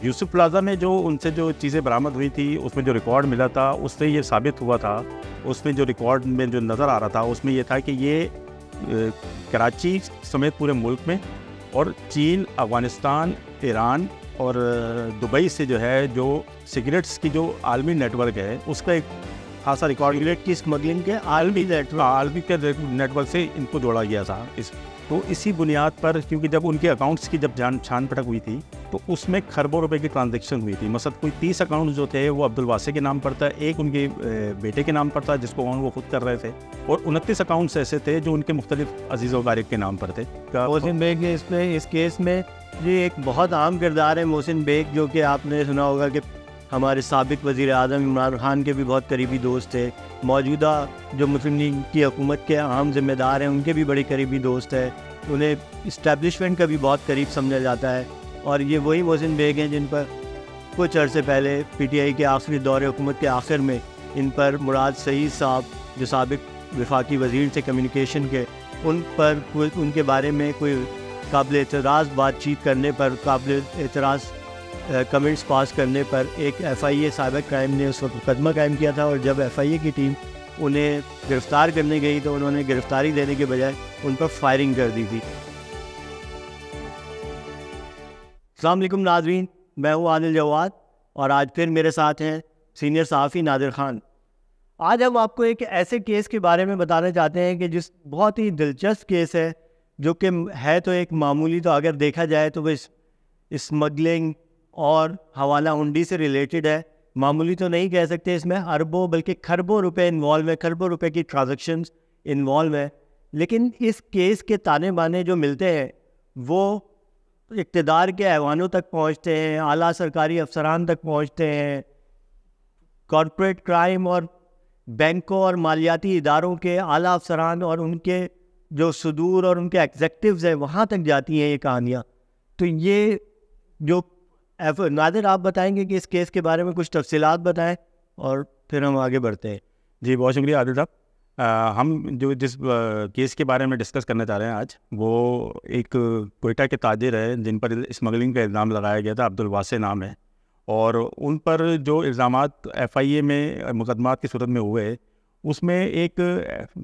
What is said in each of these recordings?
یوسف plaza میں جو ان سے جو چیزیں برآمد ہوئی تھی اس میں جو ریکارڈ ملا تھا اس سے یہ ثابت ہوا تھا، اس میں جو ریکارڈ میں جو نظر آ رہا تھا اس میں یہ تھا کہ یہ کراچی سمیت پورے ملک میں اور چین، افغانستان، ایران اور دبئی سے جو ہے جو سگریٹس کی جو عالمی نیٹ ورک ہے اس کا ایک خاصا ریکارڈ سگریٹ کی اسمگلنگ کے عالمی نیٹ ورک سے ان کو جوڑا گیا تھا۔ تو اسی بنیاد پر کیونکہ جب ان کے اکاؤنٹس کی جب چھان پھٹک ہوئی تھی تو اس میں کھربوں روپے کی ٹرانزیکشن ہوئی تھی۔ مثلا کوئی 30 اکاؤنٹس جو تھے وہ عبدالواسع کے نام پر تھا، ایک ان کے بیٹے کے نام پر تھا جس کو وہ خود کر رہے تھے، اور 29 اکاؤنٹس ایسے تھے جو ان کے مختلف عزیز و اقارب کے نام پر تھے۔ محسن بیگ اس کیس میں یہ ایک بہت عام کردار ہے محسن بیگ، جو کہ آپ نے سنا ہوگا کہ ہمارے سابق وزیر اعظم عمران خان کے بھی بہت قریبی دوست تھے، موجودہ جو مسلم لیگ کی حکومت کے اہم ذمہ دار ہیں ان کے بھی بڑے قریبی دوست ہیں، انہیں اسٹیبلشمنٹ کا بھی بہت قریب سمجھا جاتا ہے، اور یہ وہی محسن بیگ ہیں جن پر کچھ عرصے پہلے پی ٹی آئی کے آخری دور حکومت کے آخر میں ان پر مراد سعید صاحب جو سابق وفاقی وزیر تھے کمیونیکیشن کے، ان پر ان کے بارے میں کوئی قابل اعتراض بات چیت کرنے پر، قابل اعتراض کمنٹس پاس کرنے پر ایک ایف آئی اے سابق کرائم نے اس وقت مقدمہ قائم کیا تھا، اور جب ایف آئی اے کی ٹیم انہیں گرفتار کرنے گئی تو انہوں نے گرفتاری دینے کے بجائے ان پر فائرنگ کر دی تھی۔ السلام علیکم ناظرین، میں ہوں عادل جواد اور آج پھر میرے ساتھ ہیں سینئر صحافی نادر خان۔ آج ہم آپ کو ایک ایسے کیس کے بارے میں بتانا چاہتے ہیں کہ جس بہت ہی دلچسپ کیس ہے، جو کہ ہے تو ایک معمولی، تو اگر دیکھا جائے تو وہ اسمگلنگ اور حوالہ ہنڈی سے ریلیٹڈ ہے، معمولی تو نہیں کہہ سکتے، اس میں اربوں بلکہ کھربوں روپے انوالو ہیں، کھربوں روپے کی ٹرانزیکشنز انوالو ہیں۔ لیکن اس کیس کے تانے بانے جو ملتے ہیں وہ اقتدار کے ایوانوں تک پہنچتے ہیں، اعلیٰ سرکاری افسران تک پہنچتے ہیں، کارپوریٹ کرائم اور بینکوں اور مالیاتی اداروں کے اعلیٰ افسران اور ان کے جو صدور اور ان کے ایگزیکٹوز ہیں وہاں تک جاتی ہیں یہ کہانیاں۔ تو یہ جو نادر آپ بتائیں گے کہ اس کیس کے بارے میں کچھ تفصیلات بتائیں اور پھر ہم آگے بڑھتے ہیں۔ جی بہت شکریہ عادل صاحب۔ ہم جو جس کیس کے بارے میں ڈسکس کرنا چاہ رہے ہیں آج، وہ ایک کوئٹہ کے تاجر ہے جن پر اسمگلنگ کا الزام لگایا گیا تھا، عبدالواسع نام ہے، اور ان پر جو الزامات ایف آئی اے میں مقدمات کی صورت میں ہوئے اس میں ایک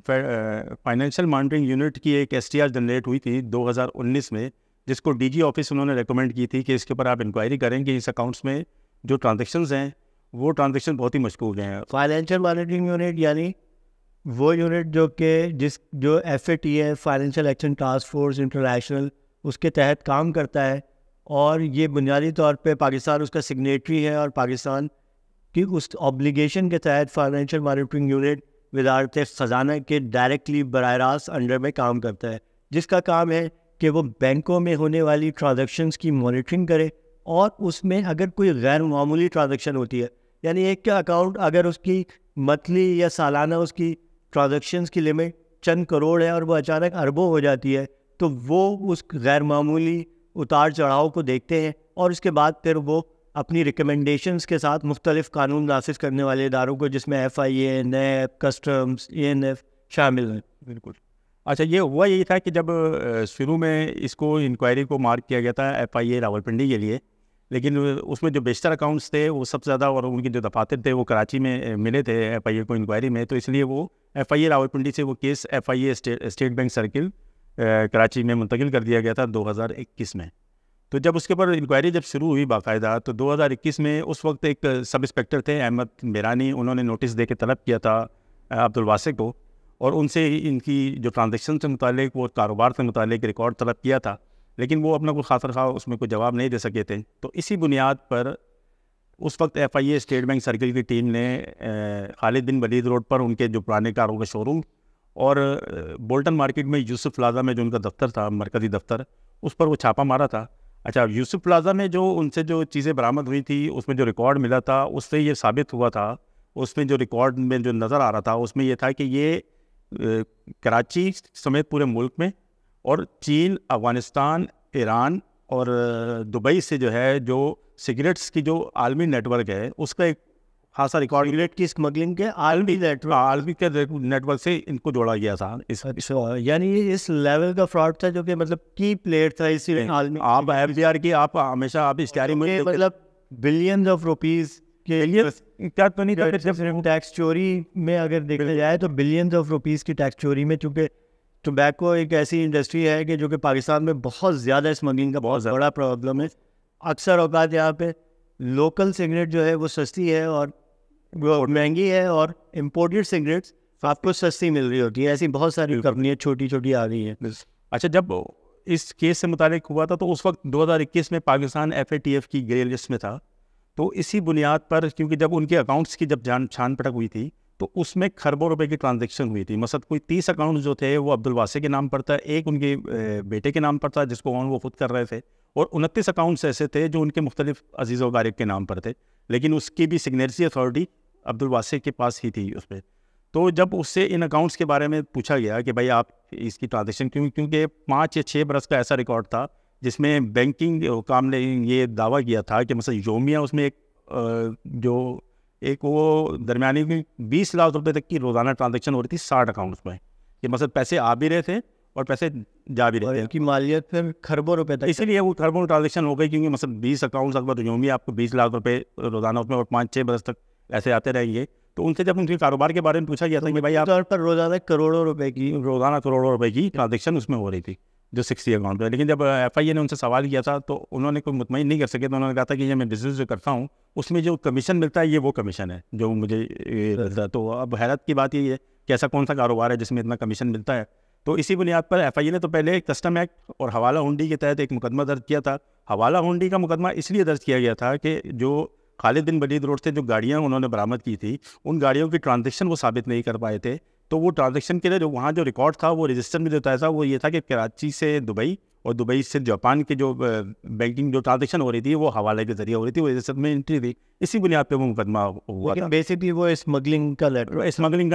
فائنینشیل مانیٹرنگ یونٹ کی ایک ایس ٹی آر جنریٹ ہوئی تھی 2019 میں، جس کو ڈی جی آفس انہوں نے ریکمینڈ کی تھی کہ اس کے اوپر آپ انکوائری کریں کہ اس اکاؤنٹس میں جو ٹرانزیکشنز ہیں وہ ٹرانزیکشن بہت ہی مشکوک ہیں۔ فائنینشیل مانیٹرنگ یونٹ یعنی وہ یونٹ جو کہ جو ایف اے ٹی ہے، financial action task force international, اس کے تحت کام کرتا ہے، اور یہ بنیادی طور پہ پاکستان اس کا سگنیٹری ہے، اور پاکستان کی اس آبلیگیشن کے تحت فائنینشیل مانیٹرنگ یونٹ وزارت خزانہ کے ڈائریکٹلی براہ راست انڈر میں کام کرتا ہے، جس کا کام ہے کہ وہ بینکوں میں ہونے والی ٹرانزیکشنز کی مانیٹرنگ کرے، اور اس میں اگر کوئی غیر معمولی ٹرانزیکشن ہوتی ہے، یعنی ایک کا اکاؤنٹ اگر اس کی منتھلی یا سالانہ اس کی ٹرانزیکشنز کی لمٹ چند کروڑ ہے اور وہ اچانک اربوں ہو جاتی ہے، تو وہ اس غیر معمولی اتار چڑھاؤ کو دیکھتے ہیں، اور اس کے بعد پھر وہ اپنی ریکمنڈیشنز کے ساتھ مختلف قانون نافذ کرنے والے اداروں کو، جس میں F I a, NAB, customs, a N F شامل ہیں۔ بالکل۔ اچھا، یہ ہوا یہی تھا کہ جب شروع میں اس کو انکوائری کو مارک کیا گیا تھا ایف آئی اے راولپنڈی کے لیے، لیکن اس میں جو بیشتر اکاؤنٹس تھے وہ سب سے زیادہ، اور ان کے جو دفاتر تھے وہ کراچی میں ملے تھے ایف آئی اے کو انکوائری میں، تو اس لیے وہ ایف آئی اے راولپنڈی سے وہ case F I A state bank circle Karachi میں منتقل کر دیا گیا تھا 2021 میں۔ تو جب اس کے اوپر انکوائری جب شروع ہوئی باقاعدہ، تو 2021 میں اس وقت ایک سب انسپیکٹر تھے احمد میرانی، انہوں نے نوٹس دے کے طلب کیا تھا عبدالواسع کو، اور ان سے ان کی جو ٹرانزیکشن سے متعلق، وہ کاروبار سے متعلق ریکارڈ طلب کیا تھا، لیکن وہ اپنا کوئی خاطر خواہ اس میں کوئی جواب نہیں دے سکے تھے۔ تو اسی بنیاد پر اس وقت F I A state bank circle کی ٹیم نے خالد بن ولید روڈ پر ان کے جو پرانے کاروں کا شو روم، اور بولٹن مارکیٹ میں یوسف پلازا میں جو ان کا دفتر تھا، مرکزی دفتر، اس پر وہ چھاپا مارا تھا۔ اچھا، یوسف پلازا میں جو ان سے جو چیزیں برآمد ہوئی تھی اس میں جو ریکارڈ ملا تھا اس سے یہ ثابت ہوا تھا، اس میں جو ریکارڈ میں جو نظر آ رہا تھا اس میں یہ تھا کہ یہ کراچی سمیت پورے ملک میں اور چین، افغانستان، ایران اور دبئی سے جو ہے جو سگریٹس کی جو عالمی نیٹ ورک ہے اس کا ایک خاصا ریکارڈ، سگریٹ کی اسمگلنگ کے عالمی نیٹ ورک سے ان کو جوڑا گیا تھا۔ یعنی یہ اس لیول کا فراڈ تھا جو کہ مطلب کی پلیئر تھا اسی عالمی۔ آپ ایف بی آر کی آپ ہمیشہ آپ اشتہاری میں مطلب بلینز آف روپیز کے کیا تو نہیں تھا. ٹیکس چوری میں اگر دیکھا جائے تو بلینز آف روپیز کی ٹیکس چوری میں, چونکہ ٹوبیکو ایک ایسی انڈسٹری ہے کہ جو کہ پاکستان میں بہت زیادہ اسمگلنگ کا بہت بڑا پرابلم ہے. اکثر اوقات یہاں پہ لوکل سگریٹ جو ہے وہ سستی ہے اور وہ مہنگی ہے, اور امپورٹڈ سگریٹس آپ کو سستی مل رہی ہوتی ہے. ایسی بہت ساری کمپنیاں چھوٹی چھوٹی آ گئی ہیں. اچھا, جب اس کیس سے متعلق ہوا تھا تو اس وقت 2021 میں پاکستان FATF کی گرے لسٹ میں تھا. تو اسی بنیاد پر, کیونکہ جب ان کے اکاؤنٹس کی جب چھان پٹک ہوئی تھی تو اس میں کھربوں روپے کی ٹرانزیکشن ہوئی تھی. مثلا کوئی 30 اکاؤنٹ جو تھے وہ عبدالواسع کے نام پر تھا, ایک ان کے بیٹے کے نام پر تھا جس کو وہ خود کر رہے تھے, اور 29 اکاؤنٹس ایسے تھے جو ان کے مختلف عزیز و اقارب کے نام پر تھے, لیکن اس کی بھی سگنیچری اتھارٹی عبدالواسع کے پاس ہی تھی اس پہ. تو جب اس سے ان اکاؤنٹس کے بارے میں پوچھا گیا کہ بھائی آپ اس کی ٹرانزیکشن کیونکہ 5 یا 6 برس کا ایسا ریکارڈ تھا جس میں بینکنگ حکام نے یہ دعویٰ کیا تھا کہ مثلا یومیہ اس میں ایک وہ درمیانی 20 لاکھ روپے تک کی روزانہ ٹرانزیکشن ہو رہی تھی 60 اکاؤنٹس میں, کہ مثلا پیسے آ بھی رہے تھے اور پیسے جا بھی رہے تھے. ان کی مالیت پھر کھربوں روپے تک, اسی لیے وہ کھربوں ٹرانزیکشن ہو گئی, کیونکہ مثلا 20 اکاؤنٹس اگر یومیہ آپ کو 20 لاکھ روپے روزانہ اس میں اور 5-6 برس تک ایسے آتے رہیں گے. تو ان سے جب ان کے کاروبار کے بارے میں پوچھا گیا تھا کہ بھائی آپ طور پر روزانہ کروڑوں روپے کی ٹرانزیکشن اس میں ہو رہی تھی جو 60 اکاؤنٹ پہ. لیکن جب FIA نے ان سے سوال کیا تھا تو انہوں نے کوئی مطمئن نہیں کر سکے, تو انہوں نے کہا تھا کہ یہ میں بزنس جو کرتا ہوں اس میں جو کمیشن ملتا ہے یہ وہ کمیشن ہے جو مجھے ملتا ہے. تو اب حیرت کی بات یہ ہے کہ ایسا کون سا کاروبار ہے جس میں اتنا کمیشن ملتا ہے. تو اسی بنیاد پر FIA نے تو پہلے کسٹم ایکٹ اور حوالہ ہنڈی کے تحت ایک مقدمہ درج کیا تھا. حوالہ ہنڈی کا مقدمہ اس لیے درج کیا گیا تھا کہ جو خالد بن ولید روڈ سے جو گاڑیاں انہوں نے برآمد کی تھی ان گاڑیوں کی ٹرانزیکشن وہ ثابت نہیں کر پائے تھے. تو وہ ٹرانزیکشن کے لیے جو وہاں جو ریکارڈ تھا وہ رجسٹر میں جو تھا وہ یہ تھا کہ کراچی سے دبئی اور دبئی سے جاپان کی جو بینکنگ جو ٹرانزیکشن ہو رہی تھی وہ حوالے کے ذریعے ہو رہی تھی, وہ رجسٹر میں انٹری تھی. اسی بنیاد پہ وہ مقدمہ ہوا تھا. بیسکلی وہ اسمگلنگ کا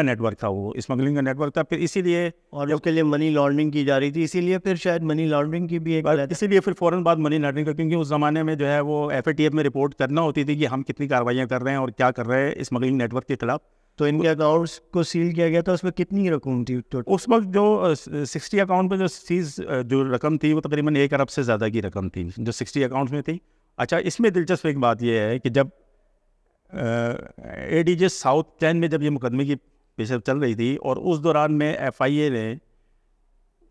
نیٹورک تھا, وہ اسمگلنگ کا نیٹورک تھا. پھر اسی لیے اور اس کے لیے منی لانڈرنگ کی جا رہی تھی, اسی لیے پھر شاید منی لانڈرنگ کی بھی ایک اسی لیے پھر فوراً بعد منی لانڈرنگ کا, کیونکہ اس زمانے میں جو ہے وہ FATF میں رپورٹ کرنا ہوتی تھی کہ ہم کتنی کاروائیاں کر رہے ہیں اور کیا کر رہے ہیں اسمگلنگ نیٹورک کے خلاف. تو ان کے اکاؤنٹس کو سیل کیا گیا تھا, اس میں کتنی رقم تھی اس وقت جو 60 اکاؤنٹ پہ جو رقم تھی وہ تقریباً 1 ارب سے زیادہ کی رقم تھی جو 60 اکاؤنٹس میں تھی. اچھا, اس میں دلچسپ ایک بات یہ ہے کہ جب ADJ ساؤتھ 10 میں جب یہ مقدمے کی پیش رفت چل رہی تھی اور اس دوران میں FIA نے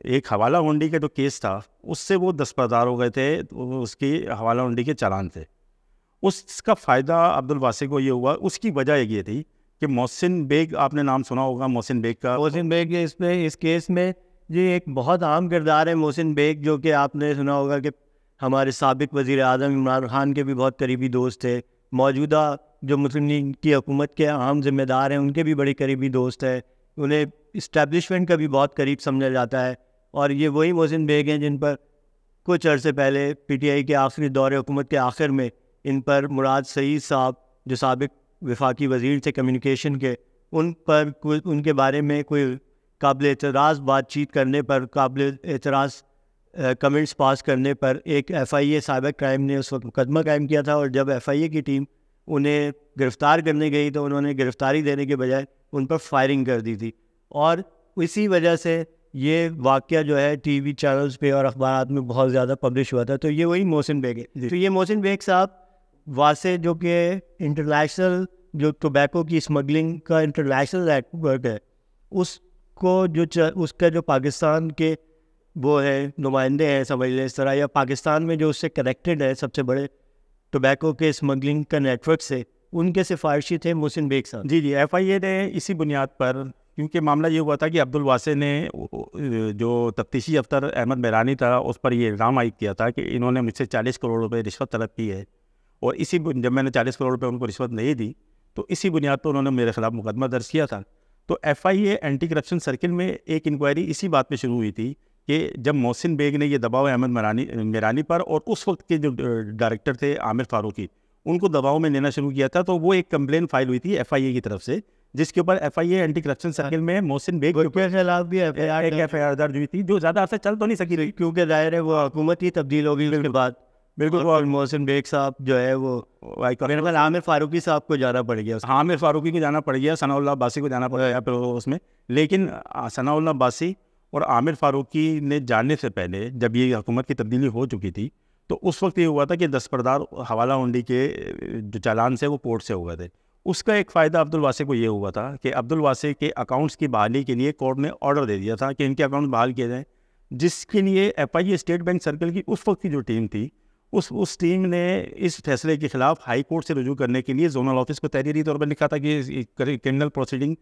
ایک حوالہ ہنڈی کا جو کیس تھا اس سے وہ دستبردار ہو گئے تھے, اس کی حوالہ ہنڈی کے چالان تھے. اس کا فائدہ عبدالواسع کو یہ ہوا, اس کی وجہ یہ تھی کہ محسن بیگ, آپ نے نام سنا ہوگا محسن بیگ کا. محسن بیگ اس کیس میں جی ایک بہت عام کردار ہے محسن بیگ, جو کہ آپ نے سنا ہوگا کہ ہمارے سابق وزیر اعظم عمران خان کے بھی بہت قریبی دوست تھے, موجودہ جو مسلم لیگ کی حکومت کے اہم ذمہ دار ہیں ان کے بھی بڑے قریبی دوست ہیں, انہیں اسٹیبلشمنٹ کا بھی بہت قریب سمجھا جاتا ہے. اور یہ وہی محسن بیگ ہیں جن پر کچھ عرصے پہلے PTI کے آخری دور حکومت کے آخر میں ان پر مراد سعید صاحب جو سابق وفاقی وزیر تھے کمیونیکیشن کے, ان پر ان کے بارے میں کوئی قابل اعتراض بات چیت کرنے پر, قابل اعتراض کمنٹس پاس کرنے پر ایک FIA سابق کرائم نے اس وقت مقدمہ قائم کیا تھا. اور جب FIA کی ٹیم انہیں گرفتار کرنے گئی تو انہوں نے گرفتاری دینے کے بجائے ان پر فائرنگ کر دی تھی, اور اسی وجہ سے یہ واقعہ جو ہے ٹی وی چینلز پہ اور اخبارات میں بہت زیادہ پبلش ہوا تھا. تو یہ وہی محسن بیگ ہے. تو یہ محسن بیگ صاحب واسع جو کہ انٹرنیشنل جو ٹوبیکو کی اسمگلنگ کا انٹرنیشنل نیٹورک ہے اس کو اس کا جو پاکستان کے وہ ہے نمائندے ہیں سمجھ لیں اس طرح, یا پاکستان میں جو اس سے کنیکٹڈ ہے سب سے بڑے ٹوبیکو کے اسمگلنگ کا نیٹورک سے, ان کے سفارشی تھے محسن بیگ صاحب. جی FIA نے اسی بنیاد پر, کیونکہ معاملہ یہ ہوا تھا کہ عبدالواسع نے جو تفتیشی افسر احمد میرانی تھا اس پر یہ الزام عائد کیا تھا کہ انہوں نے مجھ سے 40 کروڑ روپے رشوت طلب کی ہے, اور اسی جب میں نے 40 کروڑ روپے ان کو رشوت نہیں دی تو اسی بنیاد پر انہوں نے میرے خلاف مقدمہ درج کیا تھا. تو FIA اینٹی کرپشن سرکل میں ایک انکوائری اسی بات پہ شروع ہوئی تھی کہ جب محسن بیگ نے یہ دباؤ احمد میرانی پر اور اس وقت کے جو ڈائریکٹر تھے عامر فاروقی ان کو دباؤ میں لینا شروع کیا تھا, تو وہ ایک کمپلین فائل ہوئی تھی FIA کی طرف سے جس کے اوپر FIA اینٹی کرپشن سرکل میں محسن بیگ کے خلاف بھی ایک FIR درج ہوئی تھی جو زیادہ عرصہ چل تو نہیں سکی تھی کیونکہ ظاہر ہے وہ حکومت ہی تبدیل ہو گئی اس کے بعد. بالکل محسن بیگ صاحب جو ہے وہ عامر فاروقی صاحب کو جانا پڑ گیا, عامر فاروقی کو جانا پڑ گیا, ثناء اللہ عباسی کو جانا پڑ گیا پھر اس میں. لیکن ثناء اللہ عباسی اور عامر فاروقی نے جاننے سے پہلے جب یہ حکومت کی تبدیلی ہو چکی تھی تو اس وقت یہ ہوا تھا کہ دستبردار حوالہ ہنڈی کے جو چالان سے وہ کورٹ سے ہو گئے تھے. اس کا ایک فائدہ عبدالواسع کو یہ ہوا تھا کہ عبدالواسع کے اکاؤنٹس کی بحالی کے لیے کورٹ نے آرڈر دے دیا تھا کہ ان کے اکاؤنٹ بحال کیے جائیں, جس کے لیے F I A state bank circle کی اس وقت کی جو ٹیم تھی اس ٹیم نے اس فیصلے کے خلاف ہائی کورٹ سے رجوع کرنے کے لیے زونل آفس کو تحریری طور پر لکھا تھا کہ کرمنل پروسیڈنگ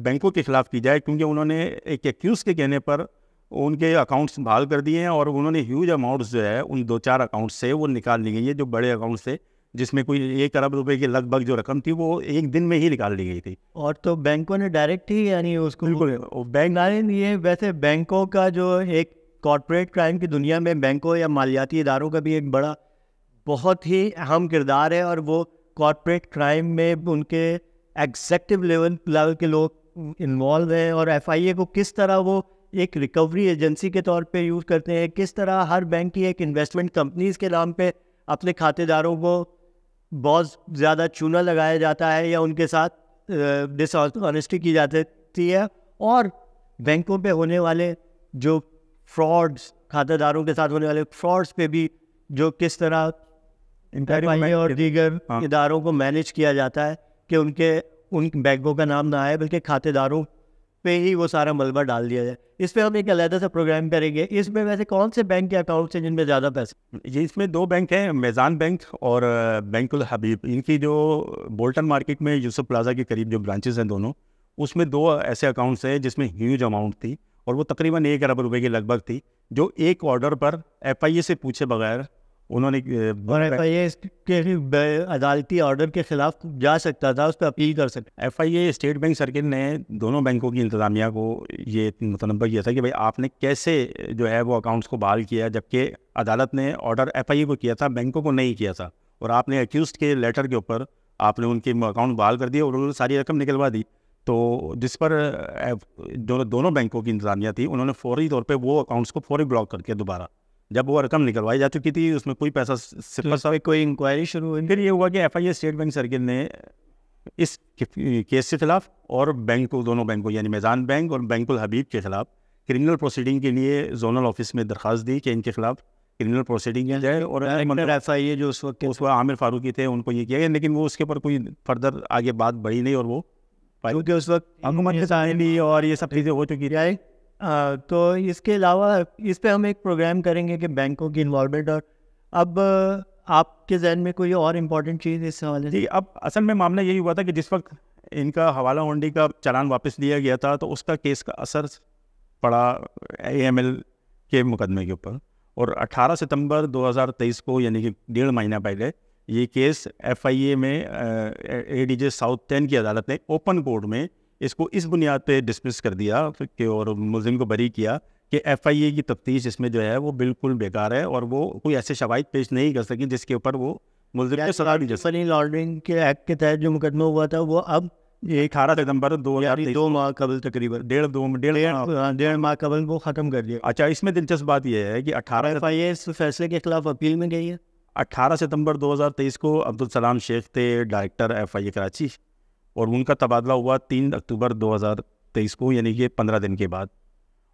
بینکوں کے خلاف کی جائے, کیونکہ انہوں نے ایک ایکیوز کے کہنے پر ان کے اکاؤنٹس بحال کر دیے ہیں اور انہوں نے ہیوج اماؤنٹس جو ہے ان 2-4 اکاؤنٹس سے وہ نکال لی گئی ہے, جو بڑے اکاؤنٹس تھے جس میں کوئی 1 ارب روپے کے لگ بھگ جو رقم تھی وہ ایک دن میں ہی نکال لی گئی تھی. اور تو بینکوں نے ڈائریکٹ ہی یعنی اس کو بالکل بینک یہ ویسے بینکوں کا جو ایک کارپوریٹ کرائم کی دنیا میں بینکوں یا مالیاتی اداروں کا بھی ایک بڑا بہت ہی اہم کردار ہے, اور وہ کارپوریٹ کرائم میں ان کے ایگزیکٹو لیول کے لوگ انوالو ہیں, اور ایف آئی اے کو کس طرح وہ ایک ریکوری ایجنسی کے طور پہ یوز کرتے ہیں, کس طرح ہر بینک کی ایک انویسٹمنٹ کمپنیز کے نام پہ اپنے کھاتے داروں کو بہت زیادہ چونا لگایا جاتا ہے یا ان کے ساتھ ڈس آنیسٹی کی جاتی ہے, اور بینکوں پہ ہونے والے جو فراڈس, کھاتے داروں کے ساتھ ہونے والے فراڈس پہ بھی جو کس طرح اور دیگر اداروں کو مینیج کیا جاتا ہے کہ ان بینکوں کا نام نہ آئے بلکہ کھاتے داروں پہ ہی وہ سارا ملبہ ڈال دیا جائے. اس پہ ہم ایک علیحدہ سے پروگرام کریں گے. اس میں ویسے کون سے بینک کے اکاؤنٹس ہیں جن میں زیادہ پیسے؟ یہ اس میں 2 بینک ہیں, میزان بینک اور بینک الحبیب. ان کی جو بولٹن مارکیٹ میں یوسف پلازا کے قریب جو برانچز ہیں دونوں, اس میں 2 ایسے اکاؤنٹس ہیں جس میں ہیوج اماؤنٹ تھی اور وہ تقریباً 1 ارب روپے کے لگ بھگ تھی, جو ایک آرڈر پر ایف آئی اے سے پوچھے بغیر انہوں نے ایف آئی اے کے عدالتی آرڈر کے خلاف جا سکتا تھا, اس پہ اپیل کر سکتا. F I A state bank circle نے دونوں بینکوں کی انتظامیہ کو یہ متنبہ کیا تھا کہ بھائی آپ نے کیسے جو ہے وہ اکاؤنٹس کو بحال کیا, جبکہ عدالت نے آرڈر ایف آئی اے کو کیا تھا, بینکوں کو نہیں کیا تھا, اور آپ نے ایکیوزڈ کے لیٹر کے اوپر آپ نے ان کے اکاؤنٹ بحال کر دیے اور انہوں نے ساری رقم نکلوا دی. تو جس پر دونوں بینکوں کی انتظامیہ تھی, انہوں نے فوری طور پہ وہ اکاؤنٹس کو فوری بلاک کر کے دوبارہ جب وہ رقم نکلوائی جا چکی تھی, اس میں کوئی پیسہ صفر کوئی انکوائری شروع ہوئی. پھر یہ ہوا کہ F I A state bank circle نے اس کیس کے خلاف اور دونوں بینکوں یعنی میزان بینک اور بینک الحبیب کے خلاف کرمنل پروسیڈنگ کے لیے زونل آفس میں درخواست دی کہ ان کے خلاف کرمنل پروسیڈنگ کیا جائے. اور ایف آئی اے جو اس وقت عامر فاروقی تھے, ان کو یہ کیا گیا, لیکن وہ اس کے اوپر کوئی فردر آگے بات بڑھی نہیں, اور وہ کیونکہ اس وقت حکومت کے سائنی اور یہ سب چیزیں ہو چکی تھی. تو اس کے علاوہ اس پہ ہم ایک پروگرام کریں گے کہ بینکوں کی انوالومنٹ. اور اب آپ کے ذہن میں کوئی اور امپورٹنٹ چیز اس حوالے سے؟ جی, اب اصل میں معاملہ یہی ہوا تھا کہ جس وقت ان کا حوالہ ہنڈی کا چالان واپس لیا گیا تھا تو اس کا کیس کا اثر پڑا اے ایم ایل کے مقدمے کے اوپر, اور 18 ستمبر 2023 کو یعنی کہ 1.5 مہینہ پہلے یہ کیس ایف آئی اے میں اے ڈی جے ساؤتھ 10 کی عدالت نے اوپن کورٹ میں اس کو اس بنیاد پہ ڈسمس کر دیا کہ اور ملزم کو بری کیا کہ ایف آئی اے کی تفتیش اس میں جو ہے وہ بالکل بیکار ہے, اور وہ کوئی ایسے شواہد پیش نہیں کر سکی جس کے اوپر وہ ملزم کو سزا دی جا سکے. منی لانڈرنگ کے ایکٹ کے تحت جو مقدمہ ہوا تھا وہ اب 18 ستمبر 2 ماہ قبل تقریباً 1.5 ماہ قبل وہ ختم کر دیا. اچھا, اس میں دلچسپ بات یہ ہے کہ 18 ایف آئی اے اس فیصلے کے خلاف اپیل میں گئی ہے. 18 ستمبر 2023 کو عبدالسلام شیخ تھے ڈائریکٹر ایف آئی اے کراچی, اور ان کا تبادلہ ہوا 3 اکتوبر 2023 کو یعنی کہ 15 دن کے بعد,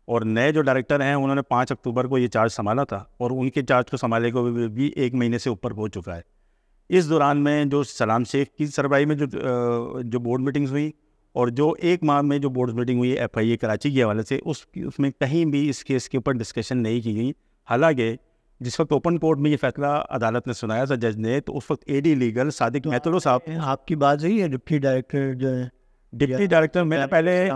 اور نئے جو ڈائریکٹر ہیں انہوں نے 5 اکتوبر کو یہ چارج سنبھالا تھا, اور ان کے چارج کو سنبھالے کو بھی 1 مہینے سے اوپر ہو چکا ہے. اس دوران میں جو سلام شیخ کی سربراہی میں جو بورڈ میٹنگز ہوئی اور جو 1 ماہ میں جو بورڈ میٹنگ ہوئی ایف آئی اے کراچی کے حوالے سے, اس میں کہیں بھی اس کیس کے اوپر ڈسکشن نہیں کی گئی. حالانکہ جس وقت اوپن کورٹ میں یہ فیصلہ عدالت نے سنایا تھا جج نے, تو اس وقت اے ڈی لیگل صادق میتلو صاحب, آپ کی بات صحیح ہے, ڈپٹی ڈائریکٹر جو ہے ڈپٹی ڈائریکٹر, میں نے پہلے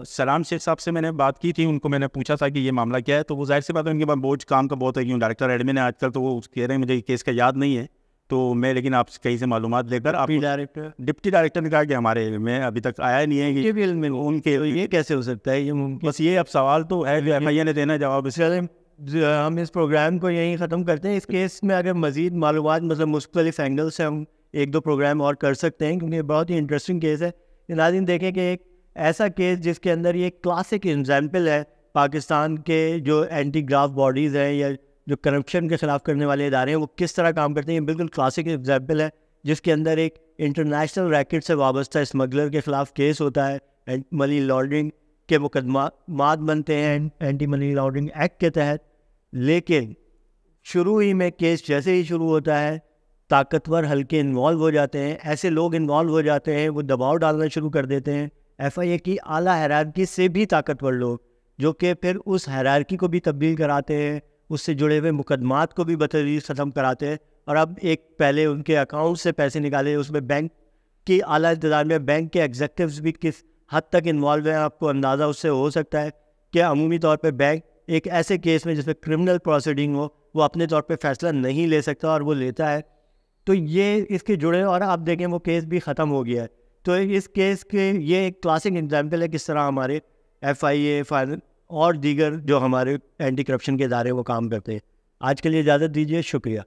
سلام شیخ صاحب سے میں نے بات کی تھی, ان کو میں نے پوچھا تھا کہ یہ معاملہ کیا ہے, تو وہ ظاہر سی بات ہے ان کے پاس بوجھ کام کا بہت ہے, کیوں ڈائریکٹر ایڈمن ہے آج کل, تو وہ کہہ رہے ہیں مجھے کیس کا یاد نہیں ہے, تو میں لیکن آپ سے کہیں سے معلومات لے کر آپ ڈپٹی ڈائریکٹر نے کہا کہ ہمارے میں ابھی تک آیا ہی نہیں ہے کہ ان کے یہ کیسے ہو سکتا ہے, یہ بس یہ اب سوال تو ہے ایف آئی اے نے دینا جواب. اس ہم اس پروگرام کو یہیں ختم کرتے ہیں. اس کیس میں اگر مزید معلومات مطلب مختلف اینگل سے ہم 1-2 پروگرام اور کر سکتے ہیں, کیونکہ بہت ہی انٹرسٹنگ کیس ہے. ناظرین دیکھیں کہ ایک ایسا کیس جس کے اندر یہ کلاسک ایگزامپل ہے پاکستان کے جو اینٹی گراف باڈیز ہیں یا جو کرپشن کے خلاف کرنے والے ادارے ہیں وہ کس طرح کام کرتے ہیں. یہ بالکل کلاسک ایگزامپل ہے جس کے اندر ایک انٹرنیشنل ریکٹ سے وابستہ اسمگلر کے خلاف کیس ہوتا ہے, منی لانڈرنگ کے مقدمات بنتے ہیں اینٹی منی لانڈرنگ ایکٹ کے تحت, لیکن شروع ہی میں کیس جیسے ہی شروع ہوتا ہے طاقتور حلقے انوالو ہو جاتے ہیں، ایسے لوگ انوالو ہو جاتے ہیں، وہ دباؤ ڈالنا شروع کر دیتے ہیں ایف آئی اے کی اعلیٰ ہیرارکی سے بھی طاقتور لوگ، جو کہ پھر اس ہیرارکی کو بھی تبدیل کراتے ہیں، اس سے جڑے ہوئے مقدمات کو بھی بتدریج ختم کراتے ہیں. اور اب ایک پہلے ان کے اکاؤنٹ سے پیسے نکالے، اس میں بینک کی اعلیٰ انتظامیہ، بینک کے ایگزیکٹوز بھی کس حد تک انوالو ہیں. آپ کو اندازہ اس سے ہو سکتا ہے کہ عمومی طور پہ بینک ایک ایسے کیس میں جس میں کرمنل پروسیڈنگ ہو وہ اپنے طور پہ فیصلہ نہیں لے سکتا، اور وہ لیتا ہے. تو یہ اس کے جڑے، اور آپ دیکھیں وہ کیس بھی ختم ہو گیا ہے. تو اس کیس کے یہ ایک کلاسک ایگزامپل ہے کس طرح ہمارے ایف آئی اے اور دیگر جو ہمارے اینٹی کرپشن کے ادارے وہ کام کرتے ہیں. آج کے لیے اجازت دیجیے، شکریہ.